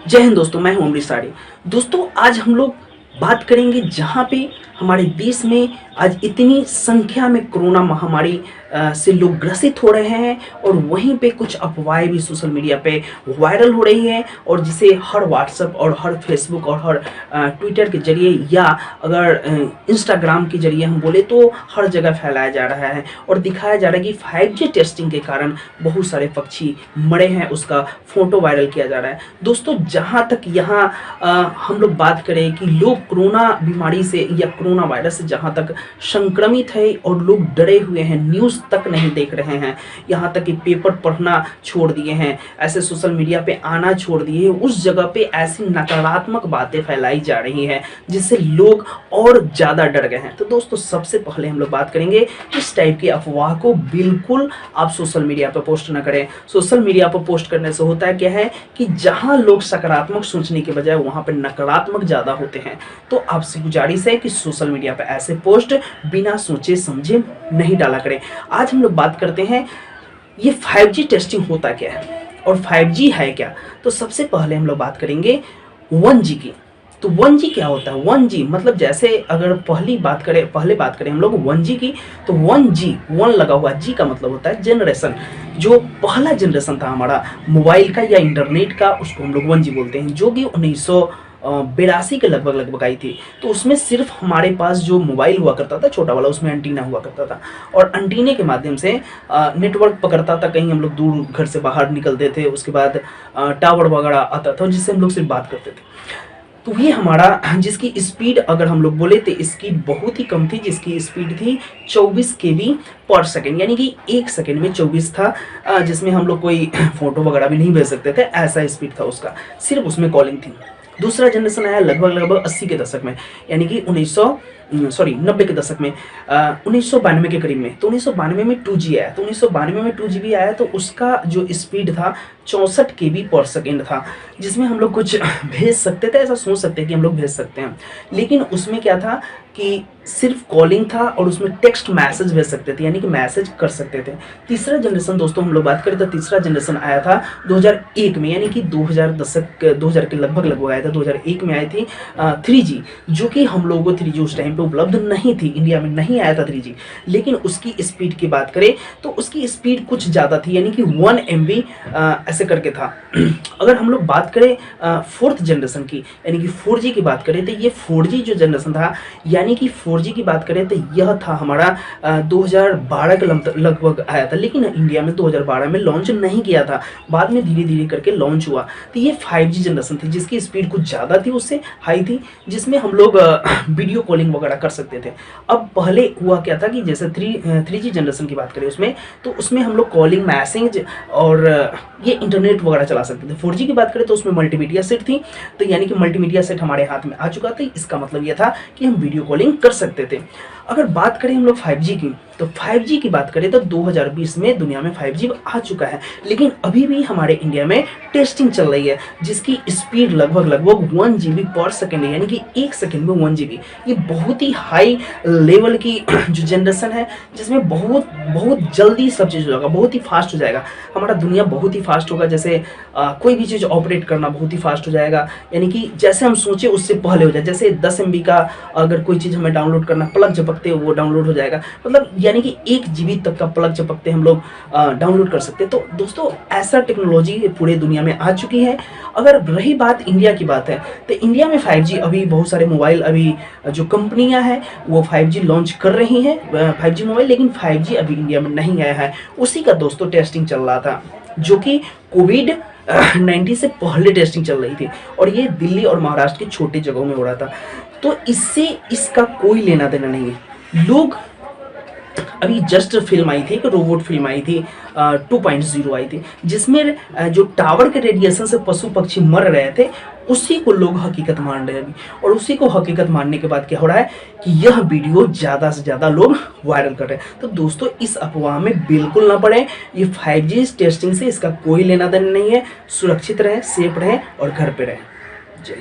जय हिंद दोस्तों, मैं हूं अमरीश साड़ी। दोस्तों, आज हम लोग बात करेंगे जहां पे हमारे देश में आज इतनी संख्या में कोरोना महामारी से लोग ग्रसित हो रहे हैं और वहीं पे कुछ अफवाहें भी सोशल मीडिया पे वायरल हो रही हैं और जिसे हर व्हाट्सएप और हर फेसबुक और हर ट्विटर के जरिए या अगर इंस्टाग्राम के जरिए हम बोले तो हर जगह फैलाया जा रहा है और दिखाया जा रहा है कि 5G टेस्टिंग के कारण बहुत सारे पक्षी मरे हैं, उसका फोटो वायरल किया जा रहा है। दोस्तों, जहाँ तक यहाँ हम लोग बात करें कि लोग कोरोना बीमारी से या कोरोना वायरस से जहाँ तक संक्रमित है और लोग डरे हुए हैं, न्यूज़ तक नहीं देख रहे हैं, यहाँ तक कि पेपर पढ़ना छोड़ दिए हैं, ऐसे सोशल मीडिया पे आना छोड़ दिए हैं, उस जगह पे ऐसी नकारात्मक बातें फैलाई जा रही हैं जिससे लोग और ज़्यादा डर गए हैं। तो दोस्तों, सबसे पहले हम लोग बात करेंगे इस टाइप की अफवाह को बिल्कुल आप सोशल मीडिया पर पोस्ट ना करें। सोशल मीडिया पर पोस्ट करने से होता है क्या है कि जहाँ लोग सकारात्मक सोचने के बजाय वहाँ पर नकारात्मक ज़्यादा होते हैं। तो आपसे गुजारिश है कि सोशल मीडिया पर ऐसे पोस्ट बिना सोचे समझे नहीं डाला करें। आज हम लोग बात करते हैं ये 5G टेस्टिंग होता क्या है और 5G है क्या। तो सबसे पहले हम लोग बात करेंगे 1G की। तो 1G क्या होता है? 1G मतलब जैसे अगर पहले बात करें हम लोग 1G की, तो 1G 1 लगा हुआ, G का मतलब होता है जनरेशन। जो पहला जनरेशन था हमारा मोबाइल का या इंटरनेट का, उसको हम लोग 1G बोलते हैं, जो कि 1982 के लगभग आई थी। तो उसमें सिर्फ हमारे पास जो मोबाइल हुआ करता था छोटा वाला, उसमें एंटीना हुआ करता था और एंटीने के माध्यम से नेटवर्क पकड़ता था। कहीं हम लोग दूर घर से बाहर निकलते थे, उसके बाद टावर वगैरह आता था जिससे हम लोग सिर्फ बात करते थे। तो ये हमारा जिसकी स्पीड अगर हम लोग बोले तो इसकी बहुत ही कम थी, जिसकी स्पीड थी 24 KB पर सेकेंड, यानी कि 1 सेकेंड में 24 था, जिसमें हम लोग कोई फोटो वगैरह भी नहीं भेज सकते थे, ऐसा स्पीड था उसका, सिर्फ उसमें कॉलिंग थी। दूसरा जनरेशन आया लगभग 80 के दशक में, यानी कि 90 के दशक में, 1992 के करीब में। तो 1992 में 2G आया। तो 1992 में 2GB आया तो उसका जो स्पीड था 64 KB पर सेकेंड था, जिसमें हम लोग कुछ भेज सकते थे, ऐसा सोच सकते हैं कि हम लोग भेज सकते हैं। लेकिन उसमें क्या था कि सिर्फ कॉलिंग था और उसमें टेक्स्ट मैसेज भेज सकते थे, यानी कि मैसेज कर सकते थे। तीसरा जनरेशन दोस्तों हम लोग बात करें तो तीसरा जनरेशन आया था 2001 में, यानी कि 2000 के लगभग आया था। 2001 में आई थी 3G, जो कि हम लोगों को 3G उस टाइम पे उपलब्ध नहीं थी, इंडिया में नहीं आया था 3G। लेकिन उसकी स्पीड की बात करें तो उसकी स्पीड कुछ ज़्यादा थी, यानी कि 1 MB ऐसे करके था। अगर हम लोग बात करें 4th जनरेशन की, यानी कि 4G की बात करें तो ये 4G जो जनरेशन था, यानी कि 4G की बात करें तो यह था हमारा 2012 के लगभग आया था, लेकिन इंडिया में 2012 में लॉन्च नहीं किया था, बाद में धीरे धीरे करके लॉन्च हुआ। तो ये 5G जनरेशन थी जिसकी स्पीड कुछ ज़्यादा थी, उससे हाई थी, जिसमें हम लोग वीडियो कॉलिंग वगैरह कर सकते थे। अब पहले हुआ क्या था कि जैसे 3G जनरेशन की बात करें उसमें, तो उसमें हम लोग कॉलिंग, मैसेज और ये इंटरनेट वगैरह चला सकते थे। 4G की बात करें तो उसमें मल्टीमीडिया सेट थी, तो यानी कि मल्टीमीडिया सेट हमारे हाथ में आ चुका था। इसका मतलब यह था कि हम वीडियो कॉलिंग कर सकते थे। अगर बात करें हम लोग 5G की, तो 5G की बात करें तो 2020 में दुनिया में 5G आ चुका है, लेकिन अभी भी हमारे इंडिया में टेस्टिंग चल रही है, जिसकी स्पीड लगभग 1 GB पर सेकेंड है, यानी कि 1 सेकेंड में 1 GB। ये बहुत ही हाई लेवल की जो जनरेशन है, जिसमें बहुत जल्दी सब चीज़ हो जाएगा, बहुत ही फास्ट हो जाएगा। हमारा दुनिया बहुत ही फास्ट होगा, जैसे कोई भी चीज़ ऑपरेट करना बहुत ही फास्ट हो जाएगा, यानी कि जैसे हम सोचे उससे पहले हो जाए। जैसे 10 MB का अगर कोई चीज़ हमें डाउनलोड करना, प्लग झपकते वो डाउनलोड हो जाएगा, मतलब यानी कि 1 GB तक का प्लग झपकते हम लोग डाउनलोड कर सकते हैं। तो दोस्तों, ऐसा टेक्नोलॉजी पूरे दुनिया में आ चुकी है। अगर रही बात इंडिया की बात है, तो इंडिया में 5G अभी बहुत सारे मोबाइल, अभी जो कंपनियां हैं वो 5G लॉन्च कर रही हैं 5G मोबाइल, लेकिन 5G अभी इंडिया में नहीं आया है। उसी का दोस्तों टेस्टिंग चल रहा था, जो कि कोविड-19 से पहले टेस्टिंग चल रही थी और ये दिल्ली और महाराष्ट्र के छोटे जगहों में हो रहा था। तो इससे इसका कोई लेना देना नहीं है। लोग अभी जस्ट फिल्म आई थी, एक रोबोट फिल्म आई थी 2.0 आई थी, जिसमें जो टावर के रेडिएशन से पशु पक्षी मर रहे थे, उसी को लोग हकीकत मान रहे हैं अभी। और उसी को हकीकत मानने के बाद क्या हो रहा है कि यह वीडियो ज़्यादा से ज़्यादा लोग वायरल कर रहे हैं। तो दोस्तों, इस अफवाह में बिल्कुल ना पड़े। ये 5G टेस्टिंग से इसका कोई लेना देना नहीं है। सुरक्षित रहें, सेफ रहें और घर पे रहें। जय